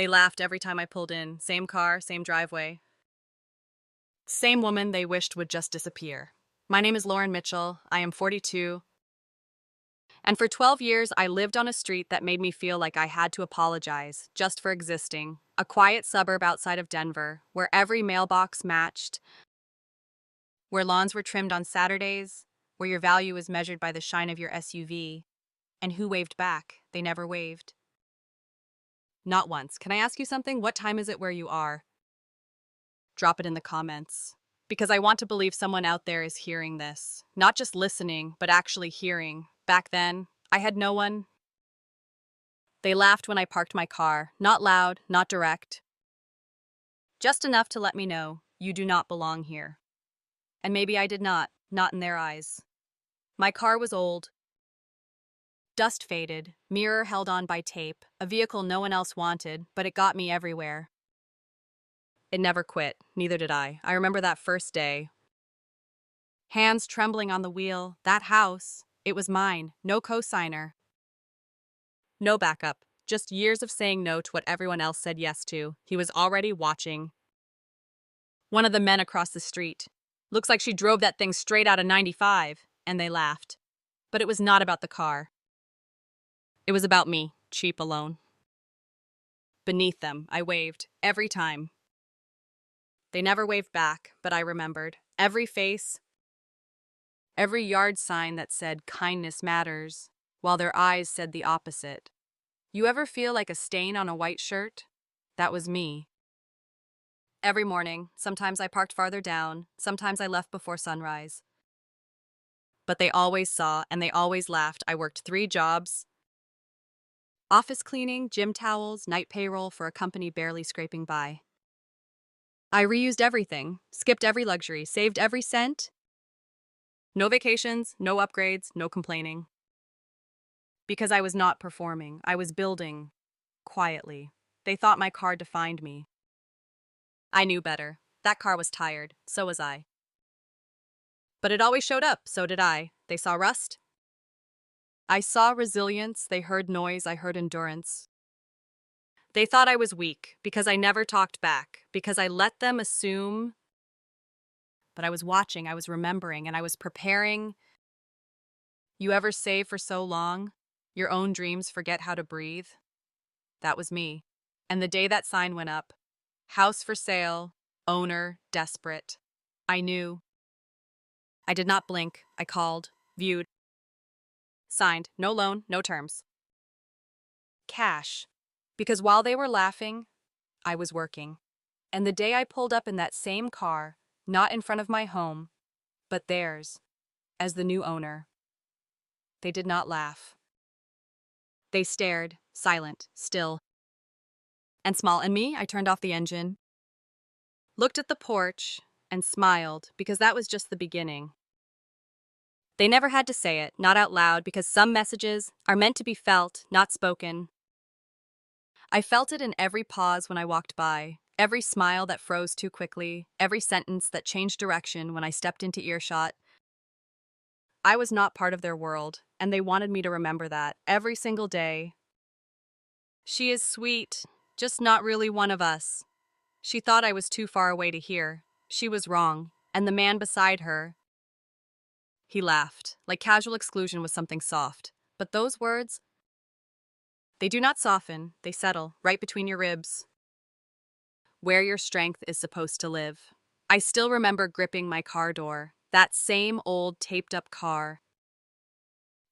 They laughed every time I pulled in. Same car, same driveway. Same woman they wished would just disappear. My name is Lauren Mitchell. I am 42. And for 12 years, I lived on a street that made me feel like I had to apologize just for existing. A quiet suburb outside of Denver, where every mailbox matched, where lawns were trimmed on Saturdays, where your value was measured by the shine of your SUV. And who waved back? They never waved. Not once. Can I ask you something? What time is it where you are? Drop it in the comments. Because I want to believe someone out there is hearing this. Not just listening, but actually hearing. Back then, I had no one. They laughed when I parked my car. Not loud, not direct. Just enough to let me know, you do not belong here. And maybe I did not in their eyes. My car was old. Dust faded, mirror held on by tape, a vehicle no one else wanted, but it got me everywhere. It never quit, neither did I. I remember that first day. Hands trembling on the wheel, that house, it was mine, no cosigner. No backup, just years of saying no to what everyone else said yes to. He was already watching. One of the men across the street. Looks like she drove that thing straight out of 95, and they laughed. But it was not about the car. It was about me, cheap alone. Beneath them, I waved, every time. They never waved back, but I remembered. Every face, every yard sign that said kindness matters, while their eyes said the opposite. You ever feel like a stain on a white shirt? That was me. Every morning, sometimes I parked farther down, sometimes I left before sunrise. But they always saw and they always laughed. I worked 3 jobs. Office cleaning, gym towels, night payroll for a company barely scraping by. I reused everything, skipped every luxury, saved every cent. No vacations, no upgrades, no complaining. Because I was not performing, I was building, quietly. They thought my car defined me. I knew better. That car was tired, so was I. But it always showed up, so did I. They saw rust. I saw resilience, they heard noise, I heard endurance. They thought I was weak, because I never talked back, because I let them assume. But I was watching, I was remembering, and I was preparing. You ever save for so long? Your own dreams forget how to breathe? That was me. And the day that sign went up, house for sale, owner, desperate, I knew. I did not blink. I called, viewed. Signed, no loan, no terms. Cash. Because while they were laughing, I was working. And the day I pulled up in that same car, not in front of my home, but theirs, as the new owner, they did not laugh. They stared, silent, still, and small. And me, I turned off the engine, looked at the porch, and smiled, because that was just the beginning. They never had to say it, not out loud, because some messages are meant to be felt, not spoken. I felt it in every pause when I walked by, every smile that froze too quickly, every sentence that changed direction when I stepped into earshot. I was not part of their world, and they wanted me to remember that every single day. She is sweet, just not really one of us. She thought I was too far away to hear. She was wrong, and the man beside her, he laughed, like casual exclusion was something soft. But those words, they do not soften, they settle, right between your ribs, where your strength is supposed to live. I still remember gripping my car door, that same old taped-up car.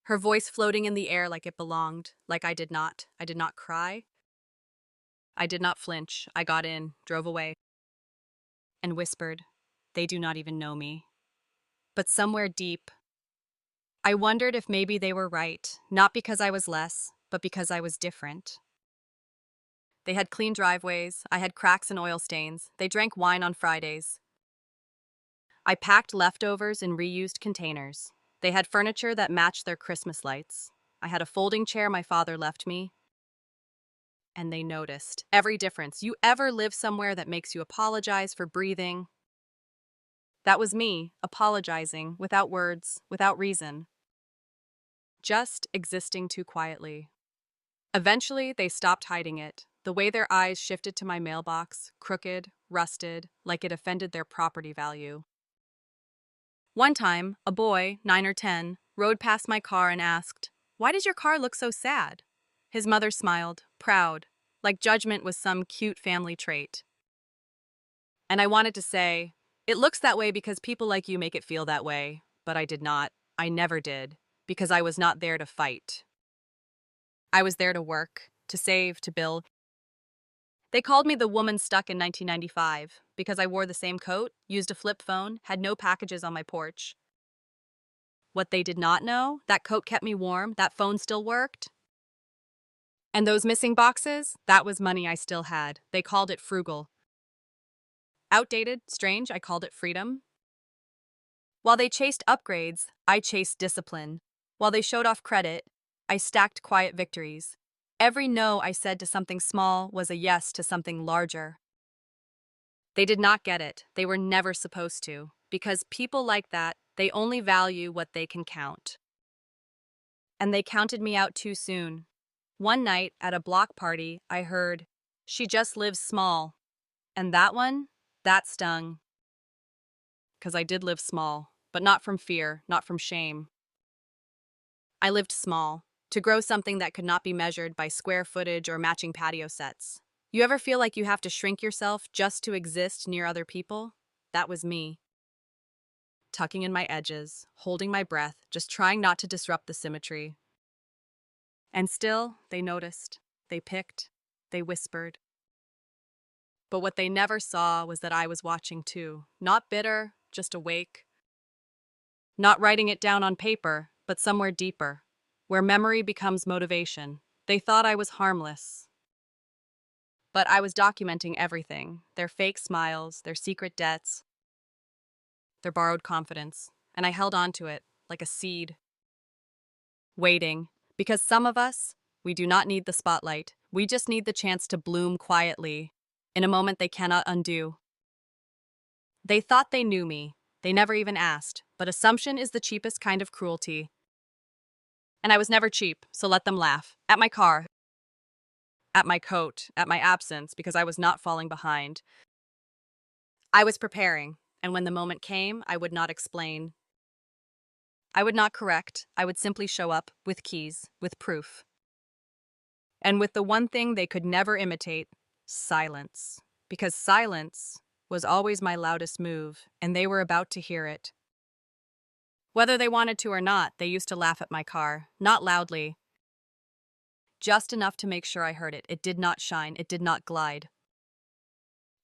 Her voice floating in the air like it belonged, like I did not. I did not cry. I did not flinch. I got in, drove away, and whispered, "They do not even know me." But somewhere deep, I wondered if maybe they were right, not because I was less, but because I was different. They had clean driveways, I had cracks and oil stains, they drank wine on Fridays. I packed leftovers in reused containers. They had furniture that matched their Christmas lights. I had a folding chair my father left me. And they noticed every difference. You ever live somewhere that makes you apologize for breathing? That was me, apologizing, without words, without reason. Just existing too quietly. Eventually, they stopped hiding it. the way their eyes shifted to my mailbox, crooked, rusted, like it offended their property value. One time, a boy, 9 or 10, rode past my car and asked, "Why does your car look so sad?" His mother smiled, proud, like judgment was some cute family trait. And I wanted to say, "It looks that way because people like you make it feel that way," but I did not. I never did, because I was not there to fight. I was there to work, to save, to build. They called me the woman stuck in 1995 because I wore the same coat, used a flip phone, had no packages on my porch. What they did not know, that coat kept me warm, that phone still worked. And those missing boxes, that was money I still had. They called it frugal. Outdated, strange, I called it freedom. While they chased upgrades, I chased discipline. While they showed off credit, I stacked quiet victories. Every no I said to something small was a yes to something larger. They did not get it. They were never supposed to. Because people like that, they only value what they can count. And they counted me out too soon. One night at a block party, I heard, "She just lives small." And that one, that stung. Because I did live small, but not from fear, not from shame. I lived small, to grow something that could not be measured by square footage or matching patio sets. You ever feel like you have to shrink yourself just to exist near other people? That was me. Tucking in my edges, holding my breath, just trying not to disrupt the symmetry. And still, they noticed. They picked. They whispered. But what they never saw was that I was watching too. Not bitter, just awake. Not writing it down on paper, but somewhere deeper, where memory becomes motivation. They thought I was harmless. But I was documenting everything, their fake smiles, their secret debts, their borrowed confidence, and I held on to it like a seed. Waiting, because some of us, we do not need the spotlight. We just need the chance to bloom quietly, in a moment they cannot undo. They thought they knew me. They never even asked, but assumption is the cheapest kind of cruelty. And I was never cheap, so let them laugh. At my car, at my coat, at my absence, because I was not falling behind. I was preparing, and when the moment came, I would not explain. I would not correct. I would simply show up, with keys, with proof. And with the one thing they could never imitate, silence. Because silence was always my loudest move, and they were about to hear it. Whether they wanted to or not, they used to laugh at my car, not loudly, just enough to make sure I heard it. It did not shine, it did not glide.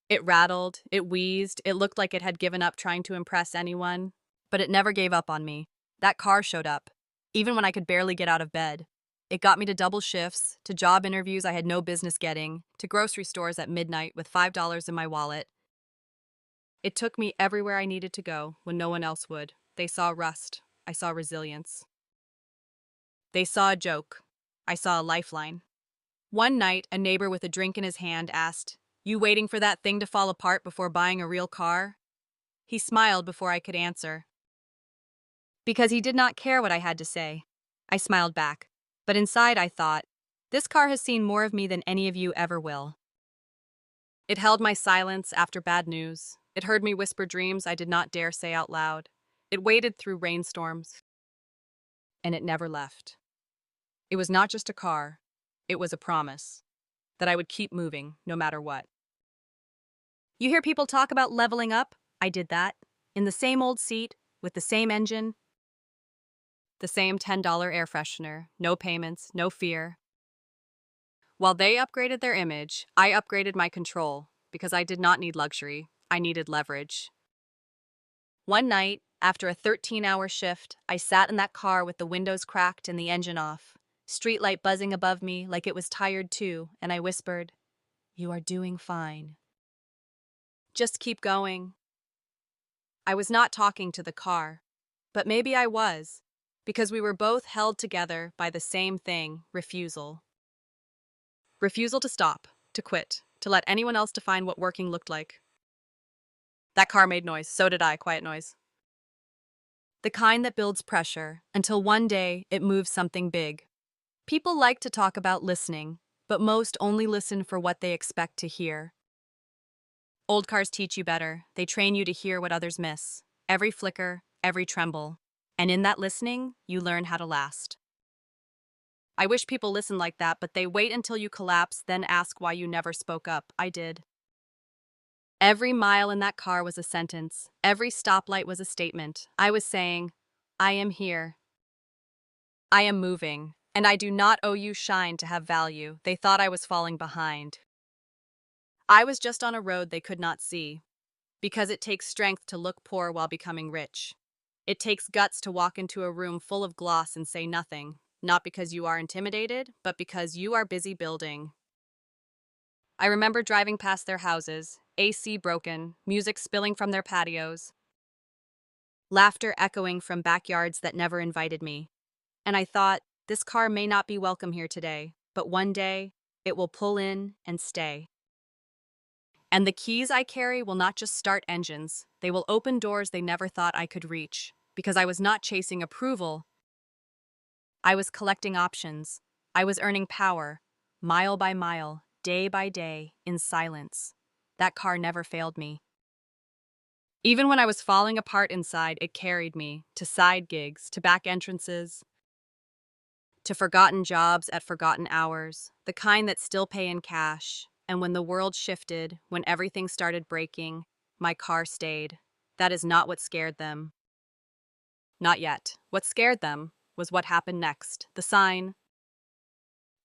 It rattled, it wheezed, it looked like it had given up trying to impress anyone, but it never gave up on me. That car showed up, even when I could barely get out of bed. It got me to double shifts, to job interviews I had no business getting, to grocery stores at midnight with $5 in my wallet. It took me everywhere I needed to go when no one else would. They saw rust. I saw resilience. They saw a joke. I saw a lifeline. One night, a neighbor with a drink in his hand asked, "You waiting for that thing to fall apart before buying a real car?" He smiled before I could answer. Because he did not care what I had to say. I smiled back. But inside I thought, this car has seen more of me than any of you ever will. It held my silence after bad news. It heard me whisper dreams I did not dare say out loud. It waded through rainstorms. And it never left. It was not just a car. It was a promise that I would keep moving no matter what. You hear people talk about leveling up? I did that. In the same old seat, with the same engine, the same $10 air freshener, no payments, no fear. While they upgraded their image, I upgraded my control because I did not need luxury. I needed leverage. One night, after a 13-hour shift, I sat in that car with the windows cracked and the engine off, streetlight buzzing above me like it was tired too, and I whispered, "You are doing fine. Just keep going." I was not talking to the car, but maybe I was, because we were both held together by the same thing, refusal. Refusal to stop, to quit, to let anyone else define what working looked like. That car made noise, so did I, quiet noise. The kind that builds pressure, until one day it moves something big. People like to talk about listening, but most only listen for what they expect to hear. Old cars teach you better. They train you to hear what others miss. Every flicker, every tremble. And in that listening, you learn how to last. I wish people listened like that, but they wait until you collapse, then ask why you never spoke up. I did. Every mile in that car was a sentence. Every stoplight was a statement. I was saying, I am here. I am moving. And I do not owe you shine to have value. They thought I was falling behind. I was just on a road they could not see. Because it takes strength to look poor while becoming rich. It takes guts to walk into a room full of gloss and say nothing. Not because you are intimidated, but because you are busy building. I remember driving past their houses, AC broken, music spilling from their patios, laughter echoing from backyards that never invited me. And I thought, this car may not be welcome here today, but one day, it will pull in and stay. And the keys I carry will not just start engines, they will open doors they never thought I could reach. Because I was not chasing approval, I was collecting options. I was earning power, mile by mile, day by day, in silence. That car never failed me. Even when I was falling apart inside, it carried me to side gigs, to back entrances, to forgotten jobs at forgotten hours, the kind that still pay in cash. And when the world shifted, when everything started breaking, my car stayed. That is not what scared them. Not yet. What scared them was what happened next. The sign.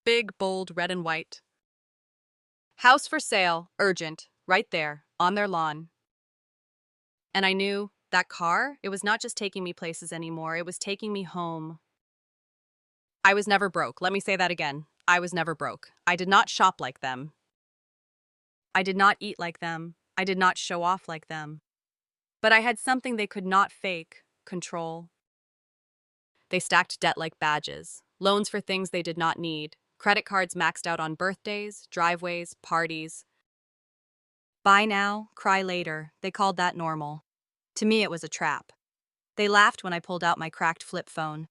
Big, bold, red and white. House for sale, urgent, right there, on their lawn. And I knew that car, it was not just taking me places anymore, it was taking me home. I was never broke. Let me say that again. I was never broke. I did not shop like them. I did not eat like them. I did not show off like them. But I had something they could not fake, control. They stacked debt like badges, loans for things they did not need, credit cards maxed out on birthdays, driveways, parties. Buy now, cry later. They called that normal. To me, it was a trap. They laughed when I pulled out my cracked flip phone.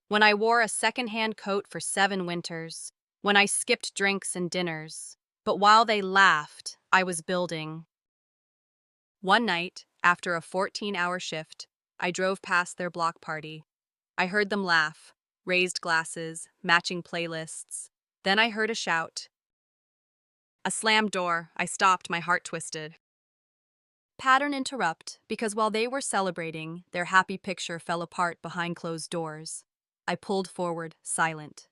When I wore a second-hand coat for 7 winters. When I skipped drinks and dinners. But while they laughed, I was building. One night, after a 14-hour shift, I drove past their block party. I heard them laugh, raised glasses, matching playlists. Then I heard a shout. A slammed door. I stopped, my heart twisted. Pattern interrupt, because while they were celebrating, their happy picture fell apart behind closed doors. I pulled forward, silent.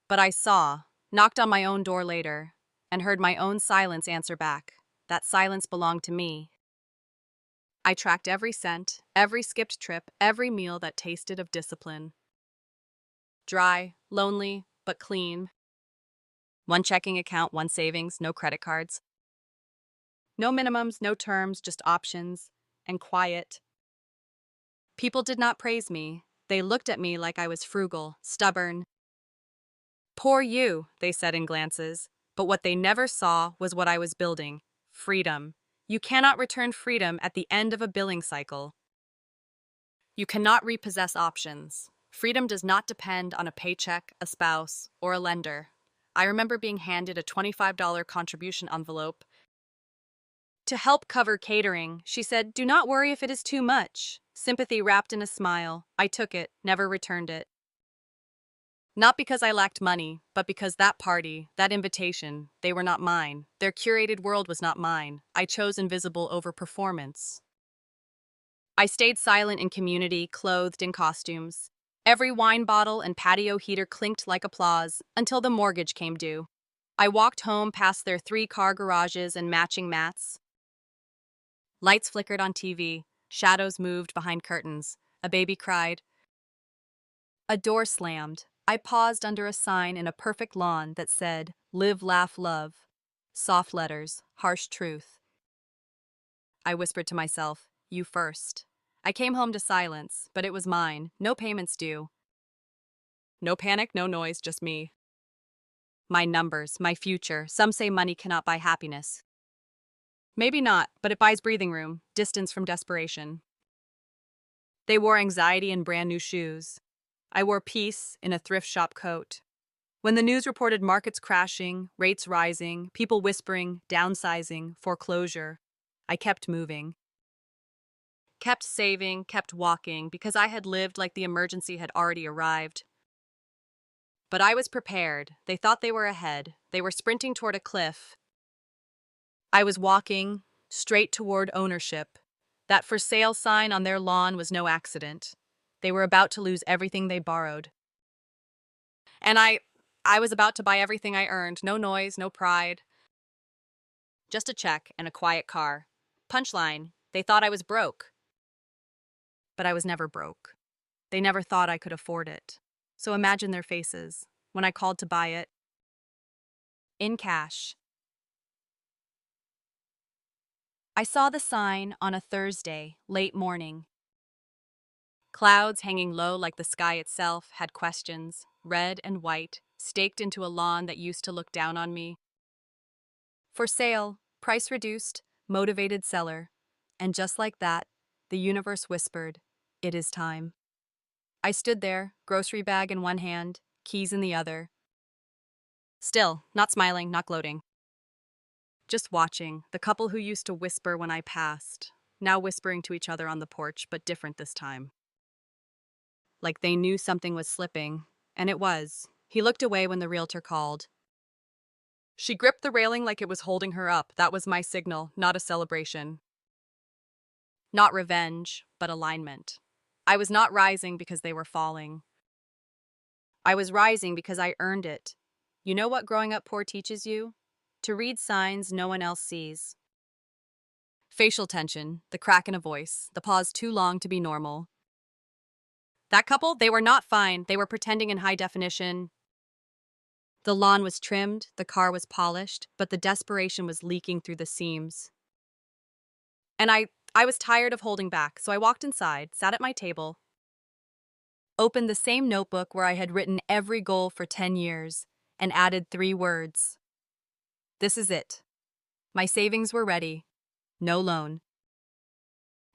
But I saw, knocked on my own door later, and heard my own silence answer back. That silence belonged to me. I tracked every cent, every skipped trip, every meal that tasted of discipline. Dry, lonely, but clean. One checking account, one savings, no credit cards. No minimums, no terms, just options, and quiet. People did not praise me. They looked at me like I was frugal, stubborn. Poor you, they said in glances. But what they never saw was what I was building. Freedom. You cannot return freedom at the end of a billing cycle. You cannot repossess options. Freedom does not depend on a paycheck, a spouse, or a lender. I remember being handed a $25 contribution envelope. To help cover catering, she said, "Do not worry if it is too much." Sympathy wrapped in a smile. I took it, never returned it. Not because I lacked money, but because that party, that invitation, they were not mine. Their curated world was not mine. I chose invisible over performance. I stayed silent in community, clothed in costumes. Every wine bottle and patio heater clinked like applause until the mortgage came due. I walked home past their 3-car garages and matching mats. Lights flickered on TV. Shadows moved behind curtains. A baby cried. A door slammed. I paused under a sign in a perfect lawn that said, "Live, laugh, love." Soft letters, harsh truth. I whispered to myself, "You first." I came home to silence, but it was mine. No payments due. No panic, no noise, just me. My numbers, my future. Some say money cannot buy happiness. Maybe not, but it buys breathing room, distance from desperation. They wore anxiety in brand new shoes. I wore peace in a thrift shop coat. When the news reported markets crashing, rates rising, people whispering, downsizing, foreclosure, I kept moving. Kept saving, kept walking, because I had lived like the emergency had already arrived. But I was prepared. They thought they were ahead. They were sprinting toward a cliff. I was walking straight toward ownership. That for sale sign on their lawn was no accident. They were about to lose everything they borrowed. And I was about to buy everything I earned. No noise, no pride. Just a check and a quiet car. Punchline, they thought I was broke. But I was never broke. They never thought I could afford it. So imagine their faces when I called to buy it. In cash. I saw the sign on a Thursday, late morning. Clouds hanging low like the sky itself had questions, red and white, staked into a lawn that used to look down on me. For sale, price reduced, motivated seller. And just like that, the universe whispered, "It is time." I stood there, grocery bag in one hand, keys in the other. Still, not smiling, not gloating. Just watching, the couple who used to whisper when I passed, now whispering to each other on the porch, but different this time. Like they knew something was slipping, and it was. He looked away when the realtor called. She gripped the railing like it was holding her up. That was my signal, not a celebration. Not revenge, but alignment. I was not rising because they were falling. I was rising because I earned it. You know what growing up poor teaches you? To read signs no one else sees. Facial tension, the crack in a voice, the pause too long to be normal. That couple, they were not fine. They were pretending in high definition. The lawn was trimmed, the car was polished, but the desperation was leaking through the seams. And I was tired of holding back, so I walked inside, sat at my table, opened the same notebook where I had written every goal for 10 years, and added 3 words. This is it. My savings were ready. No loan.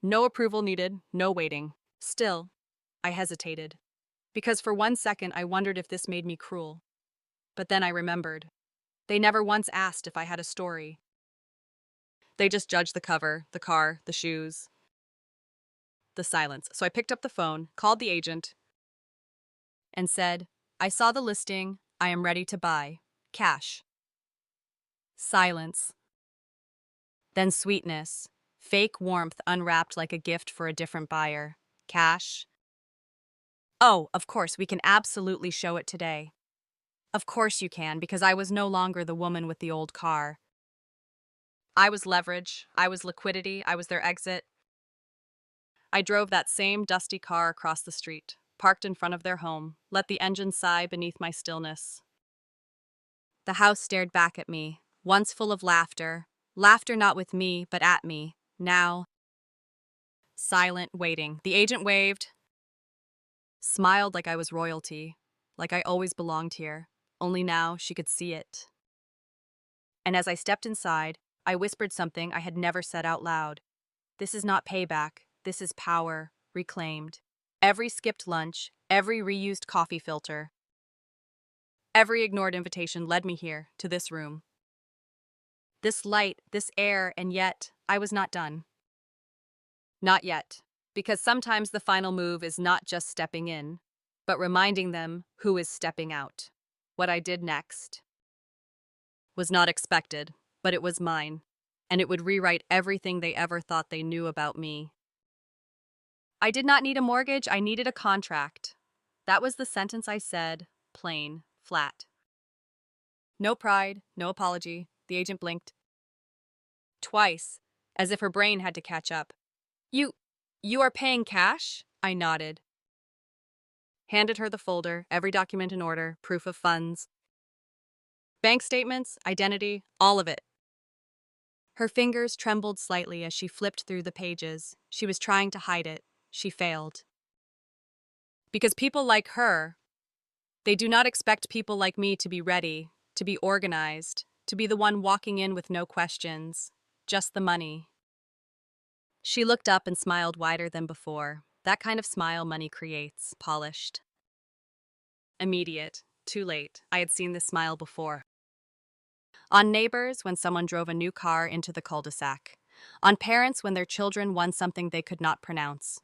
No approval needed, no waiting. Still, I hesitated. Because for 1 second I wondered if this made me cruel. But then I remembered. They never once asked if I had a story. They just judged the cover, the car, the shoes, the silence. So I picked up the phone, called the agent, and said, I saw the listing. I am ready to buy. Cash. Silence. Then sweetness. Fake warmth unwrapped like a gift for a different buyer. Cash. Oh, of course, we can absolutely show it today. Of course you can, because I was no longer the woman with the old car. I was leverage, I was liquidity, I was their exit. I drove that same dusty car across the street, parked in front of their home, let the engine sigh beneath my stillness. The house stared back at me, once full of laughter. Laughter not with me, but at me. Now, silent, waiting. The agent waved, smiled like I was royalty, like I always belonged here. Only now she could see it. And as I stepped inside, I whispered something I had never said out loud. This is not payback. This is power, reclaimed. Every skipped lunch, every reused coffee filter, every ignored invitation led me here, to this room. This light, this air, and yet, I was not done. Not yet. Because sometimes the final move is not just stepping in, but reminding them who is stepping out. What I did next was not expected, but it was mine, and it would rewrite everything they ever thought they knew about me. I did not need a mortgage, I needed a contract. That was the sentence I said, plain, flat. No pride, no apology. The agent blinked. Twice, as if her brain had to catch up. You are paying cash? I nodded. Handed her the folder, every document in order, proof of funds. Bank statements, identity, all of it. Her fingers trembled slightly as she flipped through the pages. She was trying to hide it. She failed. Because people like her, they do not expect people like me to be ready, to be organized, to be the one walking in with no questions, just the money. She looked up and smiled wider than before. That kind of smile money creates, polished. Immediate, too late. I had seen this smile before. On neighbors when someone drove a new car into the cul-de-sac. On parents when their children won something they could not pronounce.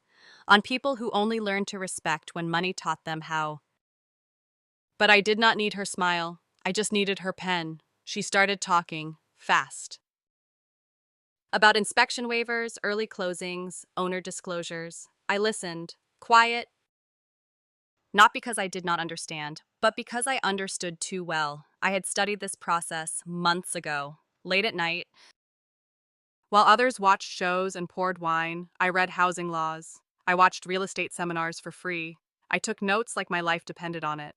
On people who only learned to respect when money taught them how. But I did not need her smile. I just needed her pen. She started talking, fast. About inspection waivers, early closings, owner disclosures. I listened, quiet, not because I did not understand, but because I understood too well. I had studied this process months ago. Late at night, while others watched shows and poured wine, I read housing laws. I watched real estate seminars for free. I took notes like my life depended on it.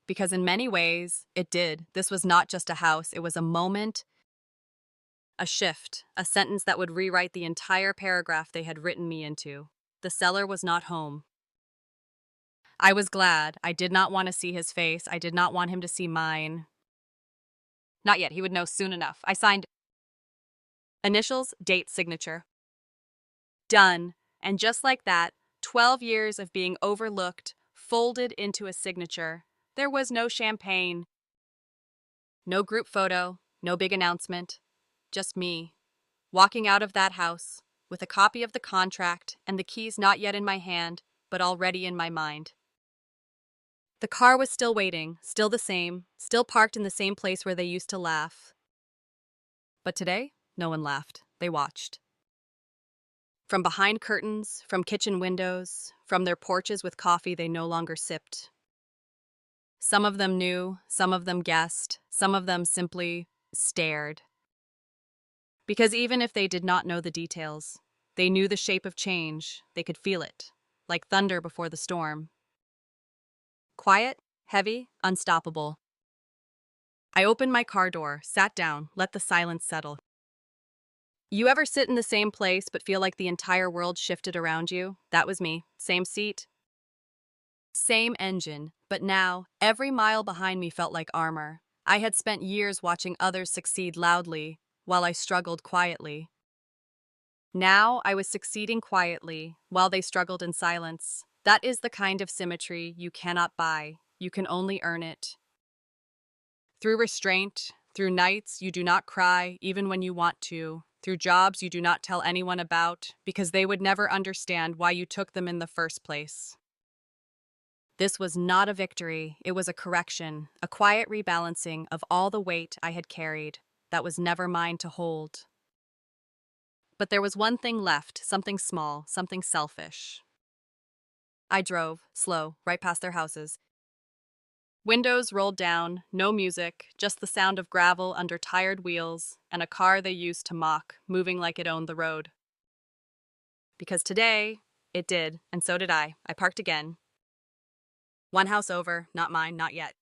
Because in many ways, it did. This was not just a house, it was a moment, a shift, a sentence that would rewrite the entire paragraph they had written me into. The seller was not home. I was glad. I did not want to see his face. I did not want him to see mine. Not yet. He would know soon enough. I signed initials, date, signature. Done. And just like that, 12 years of being overlooked folded into a signature. There was no champagne, no group photo, no big announcement. Just me, walking out of that house with a copy of the contract and the keys not yet in my hand, but already in my mind. The car was still waiting, still the same, still parked in the same place where they used to laugh. But today, no one laughed. They watched. From behind curtains, from kitchen windows, from their porches with coffee they no longer sipped. Some of them knew, some of them guessed, some of them simply stared. Because even if they did not know the details, they knew the shape of change, they could feel it, like thunder before the storm. Quiet, heavy, unstoppable. I opened my car door, sat down, let the silence settle. You ever sit in the same place but feel like the entire world shifted around you? That was me. Same seat, same engine, but now every mile behind me felt like armor. I had spent years watching others succeed loudly while I struggled quietly. Now I was succeeding quietly while they struggled in silence. That is the kind of symmetry you cannot buy. You can only earn it. Through restraint, through nights you do not cry even when you want to, through jobs you do not tell anyone about because they would never understand why you took them in the first place. This was not a victory, it was a correction, a quiet rebalancing of all the weight I had carried that was never mine to hold. But there was one thing left, something small, something selfish. I drove, slow, right past their houses. Windows rolled down, no music, just the sound of gravel under tired wheels and a car they used to mock, moving like it owned the road. Because today, it did, and so did I. I parked again. One house over, not mine, not yet.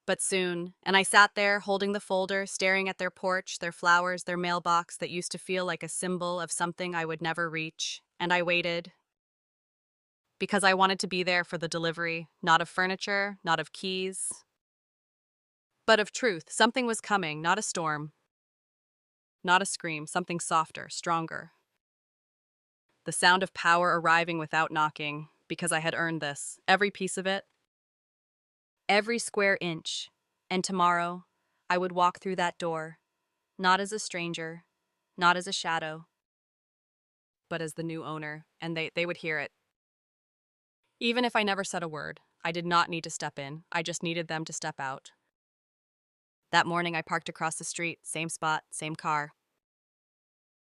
But soon, and I sat there holding the folder, staring at their porch, their flowers, their mailbox that used to feel like a symbol of something I would never reach, and I waited. Because I wanted to be there for the delivery, not of furniture, not of keys, but of truth. Something was coming, not a storm, not a scream, something softer, stronger. The sound of power arriving without knocking, because I had earned this, every piece of it, every square inch. And tomorrow, I would walk through that door, not as a stranger, not as a shadow, but as the new owner, and they would hear it. Even if I never said a word, I did not need to step in, I just needed them to step out. That morning I parked across the street, same spot, same car.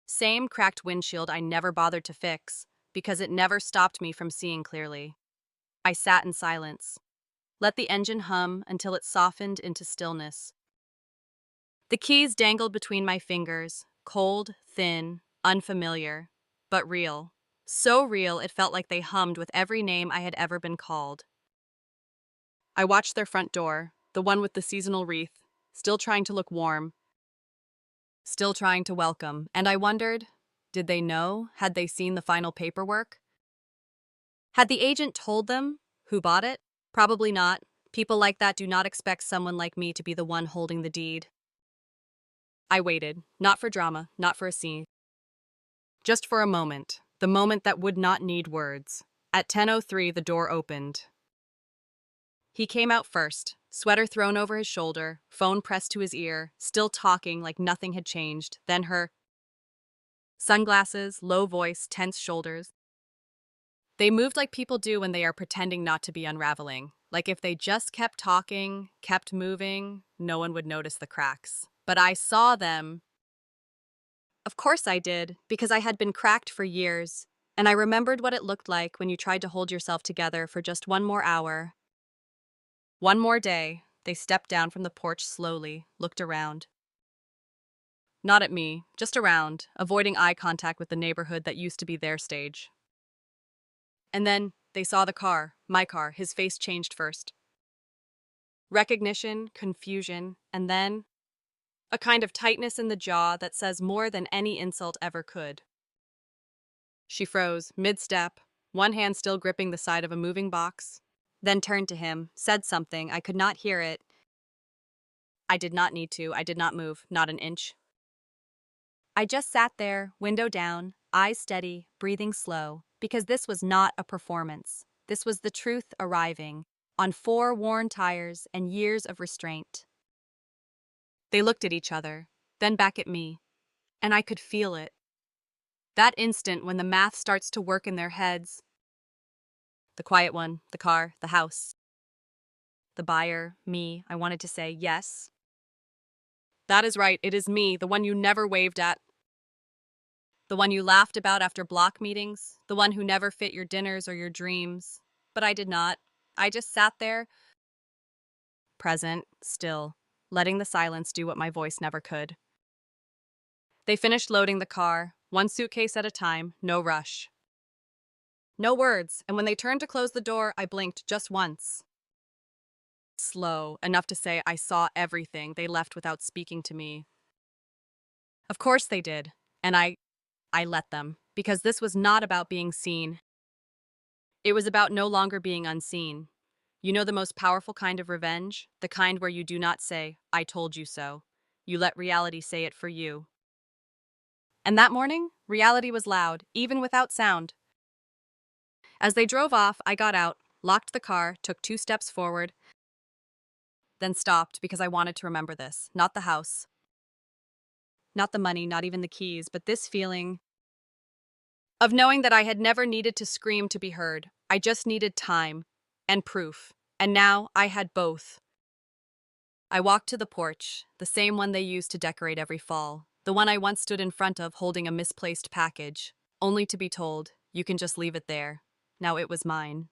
Same cracked windshield I never bothered to fix, because it never stopped me from seeing clearly. I sat in silence, let the engine hum until it softened into stillness. The keys dangled between my fingers, cold, thin, unfamiliar, but real. So real it felt like they hummed with every name I had ever been called. I watched their front door, the one with the seasonal wreath, still trying to look warm, still trying to welcome, and I wondered, did they know? Had they seen the final paperwork? Had the agent told them who bought it? Probably not. People like that do not expect someone like me to be the one holding the deed. I waited, not for drama, not for a scene. Just for a moment, the moment that would not need words. At 10:03, the door opened. He came out first, sweater thrown over his shoulder, phone pressed to his ear, still talking like nothing had changed. Then her sunglasses, low voice, tense shoulders. They moved like people do when they are pretending not to be unraveling. Like if they just kept talking, kept moving, no one would notice the cracks. But I saw them. Of course I did, because I had been cracked for years, and I remembered what it looked like when you tried to hold yourself together for just one more hour. One more day. They stepped down from the porch slowly, looked around. Not at me, just around, avoiding eye contact with the neighborhood that used to be their stage. And then they saw the car, my car. His face changed first. Recognition, confusion, and then a kind of tightness in the jaw that says more than any insult ever could. She froze, mid-step, one hand still gripping the side of a moving box, then turned to him, said something. I could not hear it. I did not need to. I did not move, not an inch. I just sat there, window down, eyes steady, breathing slow, because this was not a performance. This was the truth arriving, on 4 worn tires and years of restraint. They looked at each other, then back at me, and I could feel it. That instant when the math starts to work in their heads. The quiet one, the car, the house. The buyer, me, I wanted to say, yes. That is right, it is me, the one you never waved at. The one you laughed about after block meetings, the one who never fit your dinners or your dreams. But I did not. I just sat there, present, still, letting the silence do what my voice never could. They finished loading the car, one suitcase at a time, no rush. No words, and when they turned to close the door, I blinked just once. Slow, enough to say I saw everything. They left without speaking to me. Of course they did, and I let them, because this was not about being seen. It was about no longer being unseen. You know the most powerful kind of revenge? The kind where you do not say, I told you so. You let reality say it for you. And that morning, reality was loud, even without sound. As they drove off, I got out, locked the car, took 2 steps forward, then stopped because I wanted to remember this. Not the house, not the money, not even the keys, but this feeling of knowing that I had never needed to scream to be heard. I just needed time and proof. And now I had both. I walked to the porch, the same one they used to decorate every fall, the one I once stood in front of holding a misplaced package, only to be told, you can just leave it there. Now it was mine.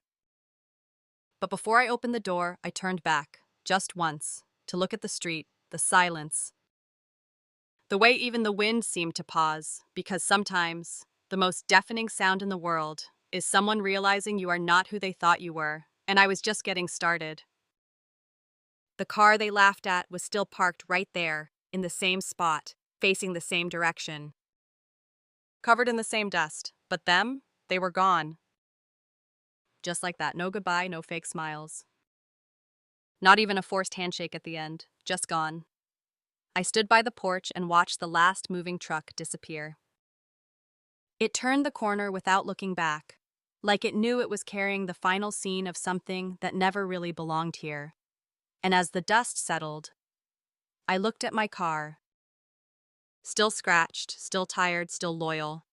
But before I opened the door, I turned back, just once, to look at the street, the silence. The way even the wind seemed to pause, because sometimes, the most deafening sound in the world is someone realizing you are not who they thought you were, and I was just getting started. The car they laughed at was still parked right there, in the same spot, facing the same direction. Covered in the same dust, but them, they were gone. Just like that, no goodbye, no fake smiles. Not even a forced handshake at the end, just gone. I stood by the porch and watched the last moving truck disappear. It turned the corner without looking back, like it knew it was carrying the final scene of something that never really belonged here. And as the dust settled, I looked at my car. Still scratched, still tired, still loyal.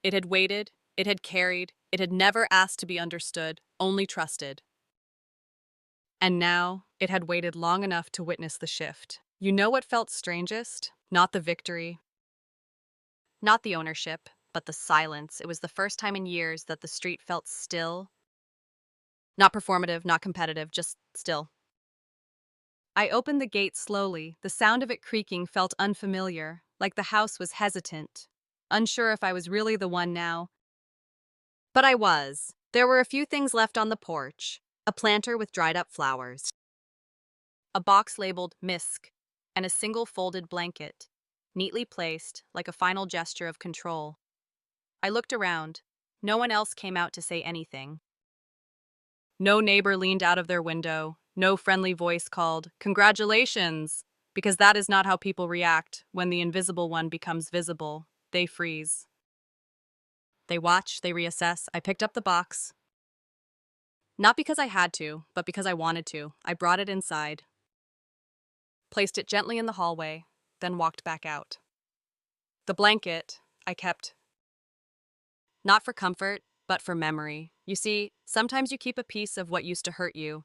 It had waited, it had carried, it had never asked to be understood, only trusted. And now, it had waited long enough to witness the shift. You know what felt strangest? Not the victory, not the ownership, but the silence. It was the first time in years that the street felt still. Not performative, not competitive, just still. I opened the gate slowly. The sound of it creaking felt unfamiliar, like the house was hesitant, unsure if I was really the one now. But I was. There were a few things left on the porch. A planter with dried up flowers, a box labeled Misk, and a single folded blanket, neatly placed like a final gesture of control. I looked around. No one else came out to say anything. No neighbor leaned out of their window. No friendly voice called, "Congratulations!" Because that is not how people react when the invisible one becomes visible. They freeze. They watch, they reassess. I picked up the box. Not because I had to, but because I wanted to. I brought it inside, placed it gently in the hallway, then walked back out. The blanket I kept, not for comfort, but for memory. You see, sometimes you keep a piece of what used to hurt you,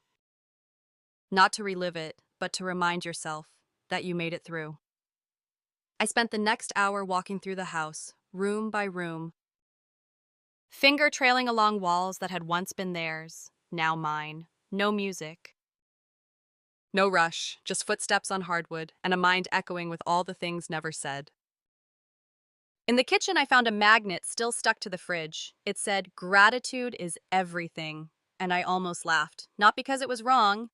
not to relive it, but to remind yourself that you made it through. I spent the next hour walking through the house, room by room, finger trailing along walls that had once been theirs, now mine. No music. No rush, just footsteps on hardwood and a mind echoing with all the things never said. In the kitchen, I found a magnet still stuck to the fridge. It said, "Gratitude is everything." And I almost laughed, not because it was wrong,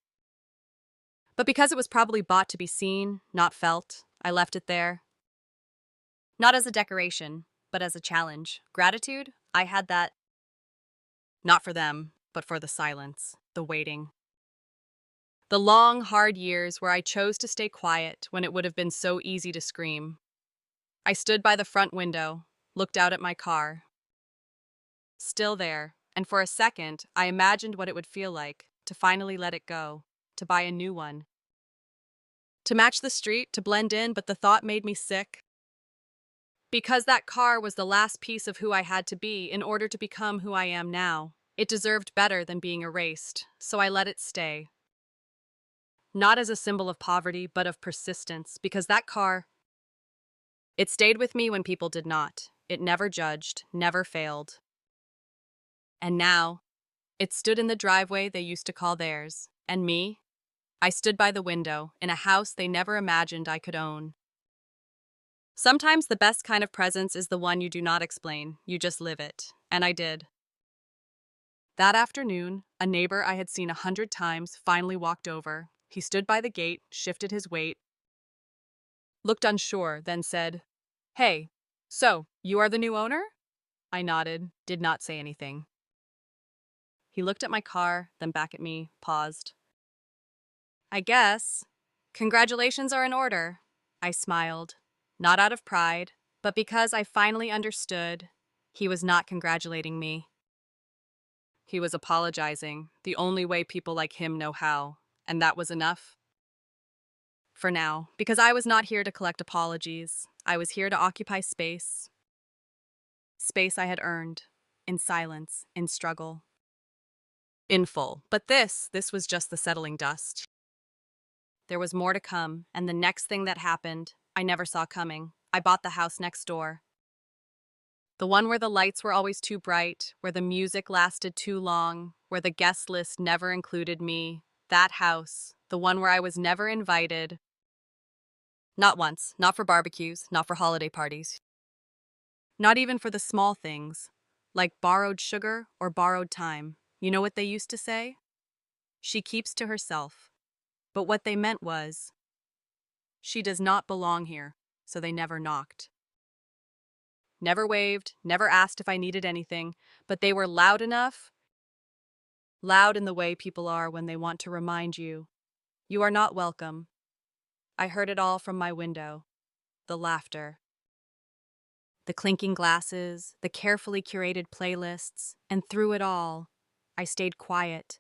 but because it was probably bought to be seen, not felt. I left it there. Not as a decoration, but as a challenge. Gratitude? I had that. Not for them, but for the silence, the waiting. The long, hard years where I chose to stay quiet when it would have been so easy to scream. I stood by the front window, looked out at my car. Still there, and for a second, I imagined what it would feel like to finally let it go, to buy a new one. To match the street, to blend in, but the thought made me sick. Because that car was the last piece of who I had to be in order to become who I am now. It deserved better than being erased, so I let it stay. Not as a symbol of poverty, but of persistence, because that car, it stayed with me when people did not. It never judged, never failed. And now, it stood in the driveway they used to call theirs. And me? I stood by the window, in a house they never imagined I could own. Sometimes the best kind of presence is the one you do not explain, you just live it. And I did. That afternoon, a neighbor I had seen 100 times finally walked over. He stood by the gate, shifted his weight, looked unsure, then said, "Hey, so, you are the new owner?" I nodded, did not say anything. He looked at my car, then back at me, paused. "I guess. Congratulations are in order." I smiled, not out of pride, but because I finally understood he was not congratulating me. He was apologizing, the only way people like him know how, and that was enough. For now, because I was not here to collect apologies. I was here to occupy space. Space I had earned, in silence, in struggle, in full. But this was just the settling dust. There was more to come, and the next thing that happened, I never saw coming. I bought the house next door. The one where the lights were always too bright, where the music lasted too long, where the guest list never included me. That house, the one where I was never invited. Not once, not for barbecues, not for holiday parties. Not even for the small things, like borrowed sugar or borrowed time. You know what they used to say? She keeps to herself. But what they meant was, she does not belong here, so they never knocked. Never waved, never asked if I needed anything, but they were loud enough. Loud in the way people are when they want to remind you, you are not welcome. I heard it all from my window. The laughter, the clinking glasses, the carefully curated playlists, and through it all, I stayed quiet.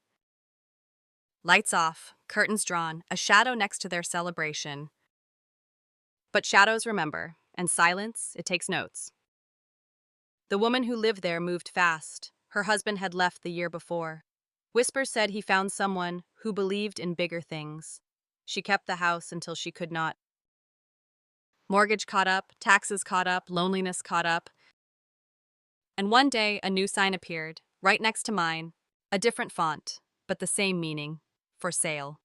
Lights off, curtains drawn, a shadow next to their celebration. But shadows remember, and silence, it takes notes. The woman who lived there moved fast. Her husband had left the year before. Whispers said he found someone who believed in bigger things. She kept the house until she could not. Mortgage caught up, taxes caught up, loneliness caught up. And one day, a new sign appeared, right next to mine, a different font, but the same meaning, for sale.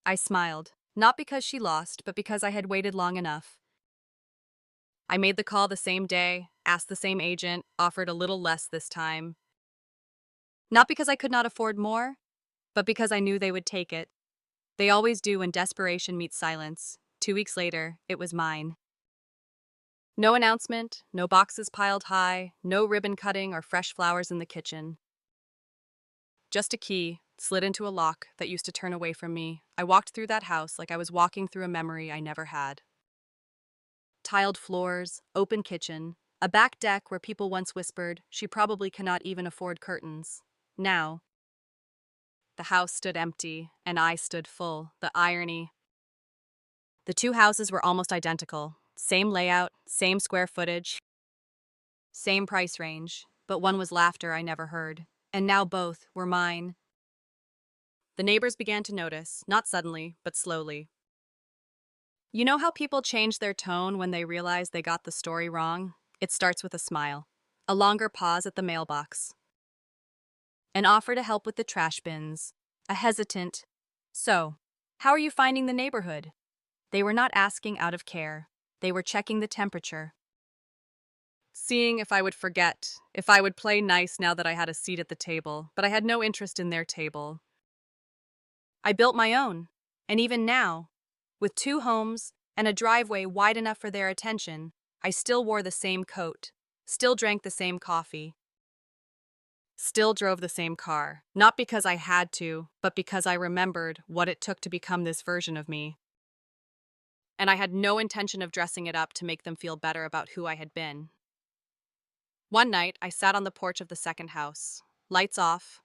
I smiled, not because she lost, but because I had waited long enough. I made the call the same day, asked the same agent, offered a little less this time. Not because I could not afford more, but because I knew they would take it. They always do when desperation meets silence. 2 weeks later, it was mine. No announcement, no boxes piled high, no ribbon cutting or fresh flowers in the kitchen. Just a key, slid into a lock that used to turn away from me. I walked through that house like I was walking through a memory I never had. Tiled floors, open kitchen, a back deck where people once whispered, she probably cannot even afford curtains. Now, The house stood empty, and I stood full. The irony. The two houses were almost identical. Same layout, same square footage, same price range, but one was laughter I never heard. And now both were mine. The neighbors began to notice, not suddenly, but slowly. You know how people change their tone when they realize they got the story wrong? It starts with a smile, a longer pause at the mailbox, an offer to help with the trash bins, a hesitant, "So, how are you finding the neighborhood?" They were not asking out of care. They were checking the temperature, seeing if I would forget, if I would play nice now that I had a seat at the table, but I had no interest in their table. I built my own, and even now, with two homes and a driveway wide enough for their attention, I still wore the same coat, still drank the same coffee, still drove the same car, not because I had to, but because I remembered what it took to become this version of me. And I had no intention of dressing it up to make them feel better about who I had been. One night, I sat on the porch of the second house, lights off,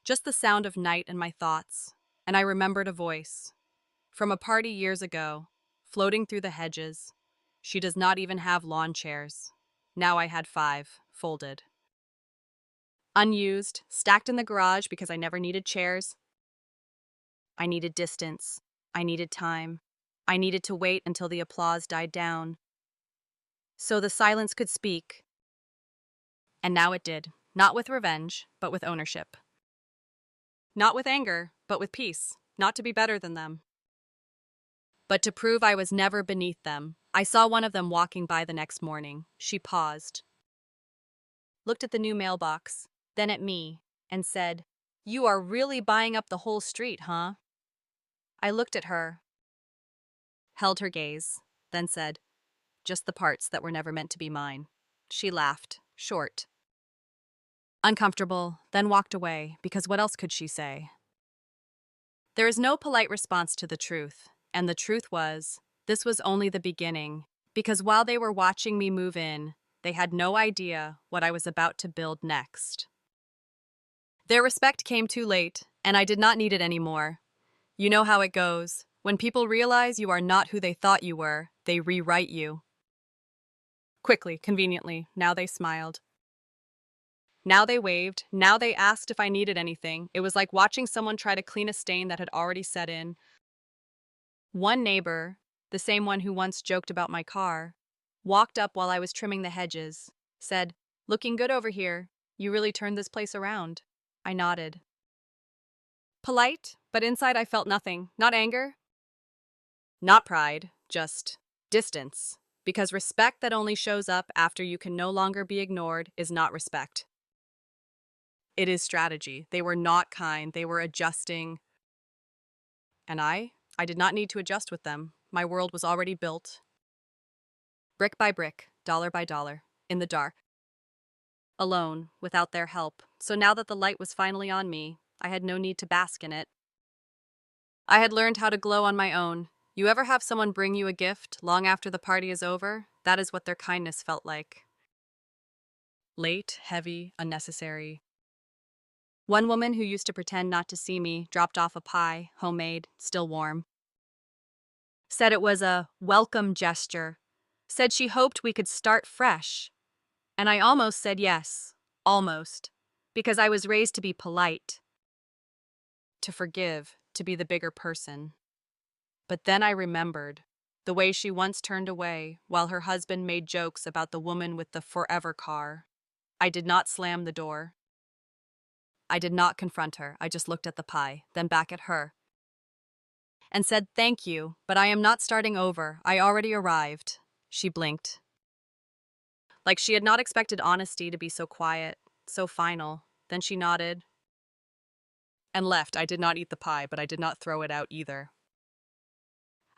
just the sound of night and my thoughts, and I remembered a voice. From a party years ago, floating through the hedges. She does not even have lawn chairs. Now I had 5, folded. Unused, stacked in the garage because I never needed chairs. I needed distance. I needed time. I needed to wait until the applause died down, so the silence could speak. And now it did, not with revenge, but with ownership. Not with anger, but with peace, not to be better than them, but to prove I was never beneath them. I saw one of them walking by the next morning. She paused, looked at the new mailbox, then at me, and said, "You are really buying up the whole street, huh?" I looked at her, held her gaze, then said, "Just the parts that were never meant to be mine." She laughed, short, uncomfortable, then walked away, because what else could she say? There is no polite response to the truth, and the truth was, this was only the beginning, because while they were watching me move in, they had no idea what I was about to build next. Their respect came too late, and I did not need it anymore. You know how it goes. When people realize you are not who they thought you were, they rewrite you. Quickly, conveniently, now they smiled. Now they waved, now they asked if I needed anything. It was like watching someone try to clean a stain that had already set in. One neighbor, the same one who once joked about my car, walked up while I was trimming the hedges, said, "Looking good over here. You really turned this place around." I nodded. Polite, but inside I felt nothing. Not anger, not pride, just distance. Because respect that only shows up after you can no longer be ignored is not respect. It is strategy. They were not kind. They were adjusting. And I did not need to adjust with them. My world was already built. Brick by brick, dollar by dollar, in the dark. Alone, without their help. So now that the light was finally on me, I had no need to bask in it. I had learned how to glow on my own. You ever have someone bring you a gift long after the party is over? That is what their kindness felt like. Late, heavy, unnecessary. One woman who used to pretend not to see me dropped off a pie, homemade, still warm. Said it was a welcome gesture. Said she hoped we could start fresh. And I almost said yes. Almost. Because I was raised to be polite, to forgive, to be the bigger person. But then I remembered the way she once turned away while her husband made jokes about the woman with the forever car. I did not slam the door. I did not confront her. I just looked at the pie, then back at her, and said, "Thank you, but I am not starting over. I already arrived." She blinked. Like she had not expected honesty to be so quiet, so final. Then she nodded and left. I did not eat the pie, but I did not throw it out either.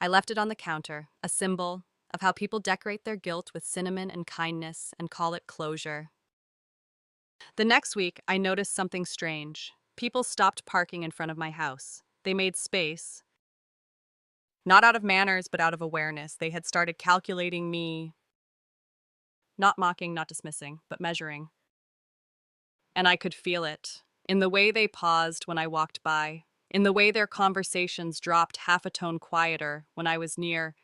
I left it on the counter, a symbol of how people decorate their guilt with cinnamon and kindness and call it closure. The next week, I noticed something strange. People stopped parking in front of my house. They made space. Not out of manners, but out of awareness. They had started calculating me, not mocking, not dismissing, but measuring. And I could feel it. in the way they paused when I walked by, in the way their conversations dropped half a tone quieter when I was near.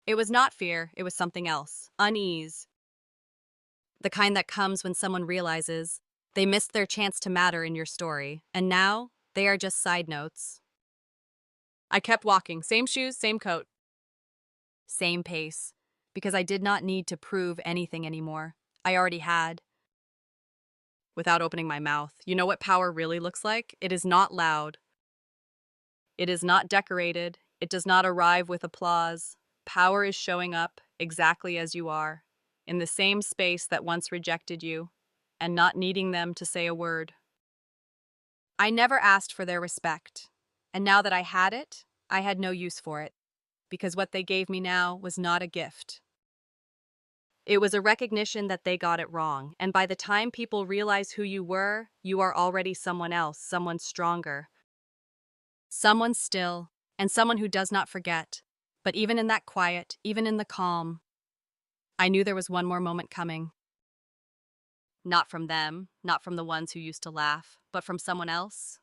It was not fear, it was something else. Unease. The kind that comes when someone realizes they missed their chance to matter in your story, and now they are just side notes. I kept walking, same shoes, same coat, same pace, because I did not need to prove anything anymore. I already had. Without opening my mouth, you know what power really looks like? It is not loud. It is not decorated. It does not arrive with applause. Power is showing up exactly as you are, in the same space that once rejected you, and not needing them to say a word. I never asked for their respect, and now that I had it, I had no use for it, because what they gave me now was not a gift. It was a recognition that they got it wrong, and by the time people realize who you were, you are already someone else, someone stronger, someone still, and someone who does not forget. But even in that quiet, even in the calm, I knew there was one more moment coming. Not from them, not from the ones who used to laugh, but from someone else.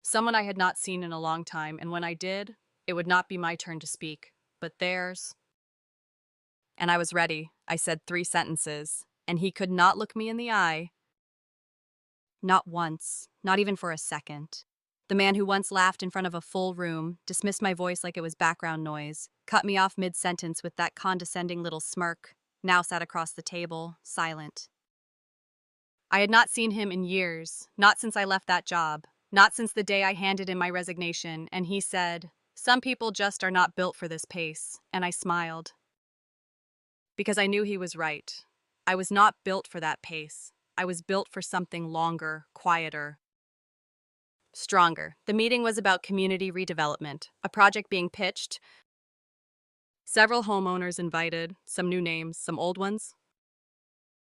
Someone I had not seen in a long time, and when I did, it would not be my turn to speak, but theirs. And I was ready. I said 3 sentences, and he could not look me in the eye. Not once, not even for a second. The man who once laughed in front of a full room, dismissed my voice like it was background noise, cut me off mid-sentence with that condescending little smirk, now sat across the table, silent. I had not seen him in years, not since I left that job, not since the day I handed in my resignation, and he said, "Some people just are not built for this pace," and I smiled. Because I knew he was right. I was not built for that pace. I was built for something longer, quieter, stronger. The meeting was about community redevelopment, a project being pitched. Several homeowners invited, some new names, some old ones.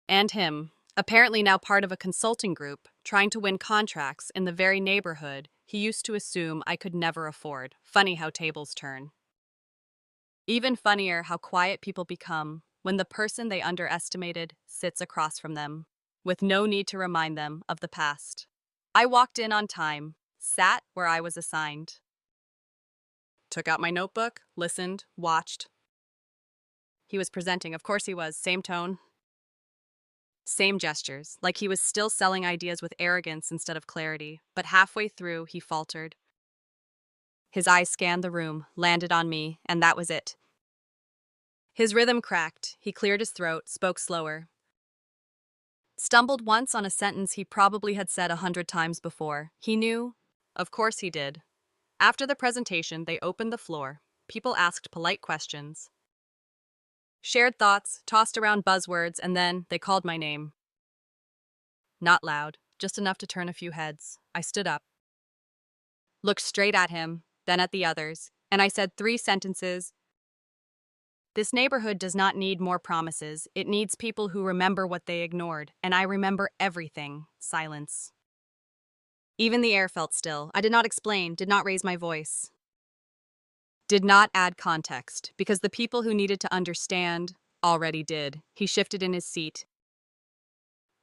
And him, apparently now part of a consulting group, trying to win contracts in the very neighborhood he used to assume I could never afford. Funny how tables turn. Even funnier how quiet people become when the person they underestimated sits across from them, with no need to remind them of the past. I walked in on time, sat where I was assigned, took out my notebook, listened, watched. He was presenting, of course he was, same tone, same gestures, like he was still selling ideas with arrogance instead of clarity, but halfway through he faltered. His eyes scanned the room, landed on me, and that was it. His rhythm cracked, he cleared his throat, spoke slower. Stumbled once on a sentence he probably had said 100 times before. He knew. Of course he did. After the presentation, they opened the floor. People asked polite questions, shared thoughts, tossed around buzzwords, and then they called my name. Not loud, just enough to turn a few heads. I stood up, looked straight at him, then at the others, and I said 3 sentences. This neighborhood does not need more promises. It needs people who remember what they ignored, and I remember everything. Silence. Even the air felt still. I did not explain, did not raise my voice, did not add context, because the people who needed to understand already did. He shifted in his seat,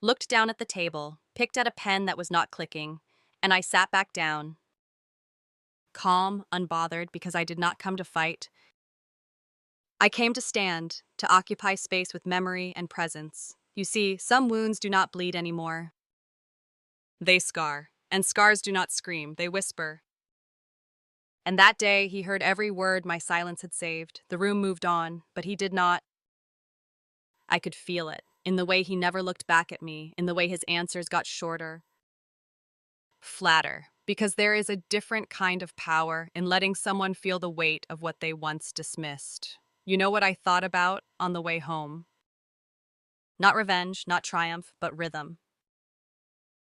looked down at the table, picked at a pen that was not clicking, and I sat back down, calm, unbothered, because I did not come to fight. I came to stand, to occupy space with memory and presence. You see, some wounds do not bleed anymore. They scar, and scars do not scream, they whisper. And that day, he heard every word my silence had saved. The room moved on, but he did not. I could feel it, in the way he never looked back at me, in the way his answers got shorter, flatter, because there is a different kind of power in letting someone feel the weight of what they once dismissed. You know what I thought about on the way home? Not revenge, not triumph, but rhythm.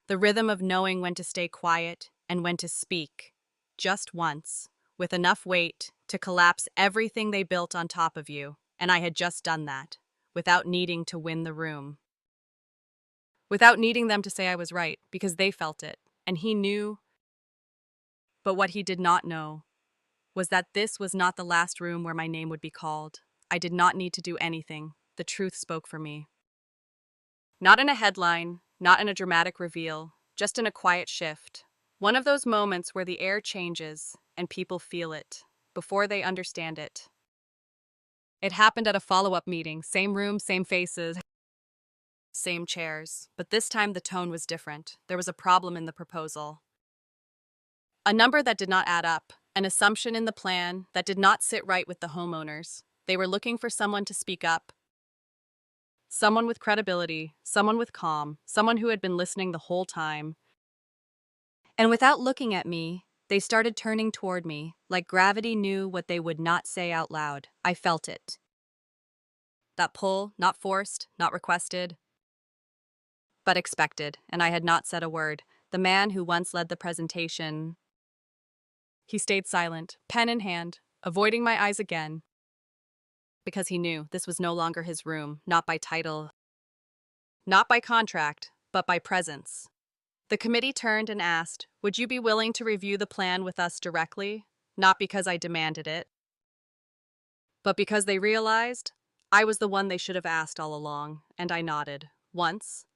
The rhythm of knowing when to stay quiet and when to speak, just once, with enough weight to collapse everything they built on top of you, and I had just done that, without needing to win the room. Without needing them to say I was right, because they felt it, and he knew. But what he did not know was that this was not the last room where my name would be called. I did not need to do anything. The truth spoke for me. Not in a headline, not in a dramatic reveal, just in a quiet shift. One of those moments where the air changes and people feel it before they understand it. It happened at a follow-up meeting, same room, same faces, same chairs, but this time the tone was different. There was a problem in the proposal. A number that did not add up, an assumption in the plan that did not sit right with the homeowners. They were looking for someone to speak up, someone with credibility, someone with calm, someone who had been listening the whole time. And without looking at me, they started turning toward me, like gravity knew what they would not say out loud. I felt it. That pull, not forced, not requested, but expected, and I had not said a word. The man who once led the presentation, he stayed silent, pen in hand, avoiding my eyes again, because he knew this was no longer his room, not by title, not by contract, but by presence. The committee turned and asked, "Would you be willing to review the plan with us directly?" Not because I demanded it, but because they realized I was the one they should have asked all along, and I nodded. Once.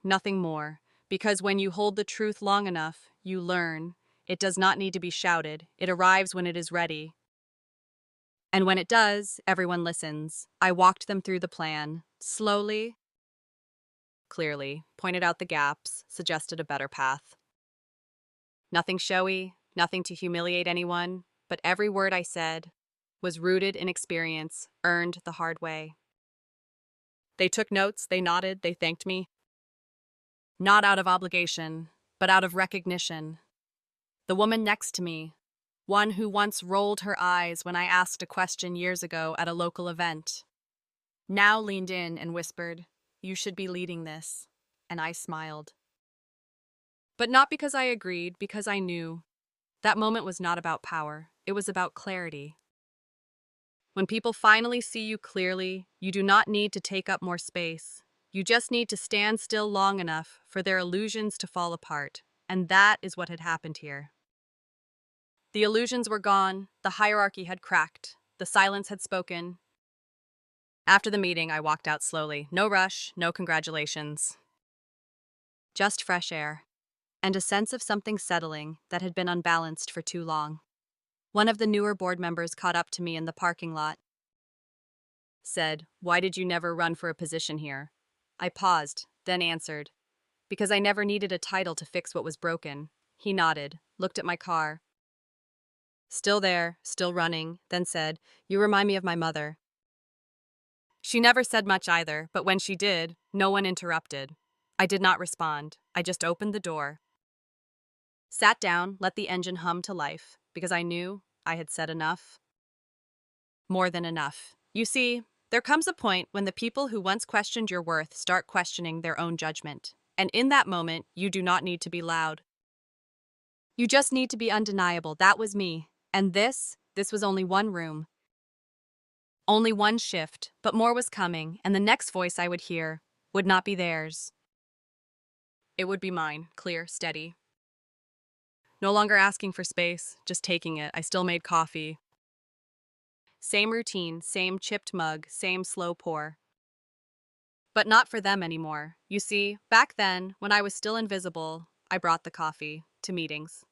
Nothing more, because when you hold the truth long enough, you learn. It does not need to be shouted. It arrives when it is ready. And when it does, everyone listens. I walked them through the plan, slowly, clearly, pointed out the gaps, suggested a better path. Nothing showy, nothing to humiliate anyone, but every word I said was rooted in experience, earned the hard way. They took notes, they nodded, they thanked me. Not out of obligation, but out of recognition. The woman next to me, one who once rolled her eyes when I asked a question years ago at a local event, now leaned in and whispered, "You should be leading this." And I smiled. But not because I agreed, because I knew. That moment was not about power. It was about clarity. When people finally see you clearly, you do not need to take up more space. You just need to stand still long enough for their illusions to fall apart. And that is what had happened here. The illusions were gone, the hierarchy had cracked, the silence had spoken. After the meeting, I walked out slowly. No rush, no congratulations. Just fresh air, and a sense of something settling that had been unbalanced for too long. One of the newer board members caught up to me in the parking lot, said, "Why did you never run for a position here?" I paused, then answered, "Because I never needed a title to fix what was broken." He nodded, looked at my car. Still there, still running, then said, "You remind me of my mother." She never said much either, but when she did, no one interrupted. I did not respond. I just opened the door, sat down, let the engine hum to life, because I knew I had said enough. More than enough. You see, there comes a point when the people who once questioned your worth start questioning their own judgment. And in that moment, you do not need to be loud. You just need to be undeniable. That was me. And this was only one room. Only one shift, but more was coming, and the next voice I would hear would not be theirs. It would be mine, clear, steady. No longer asking for space, just taking it. I still made coffee. Same routine, same chipped mug, same slow pour. But not for them anymore. You see, back then, when I was still invisible, I brought the coffee to meetings,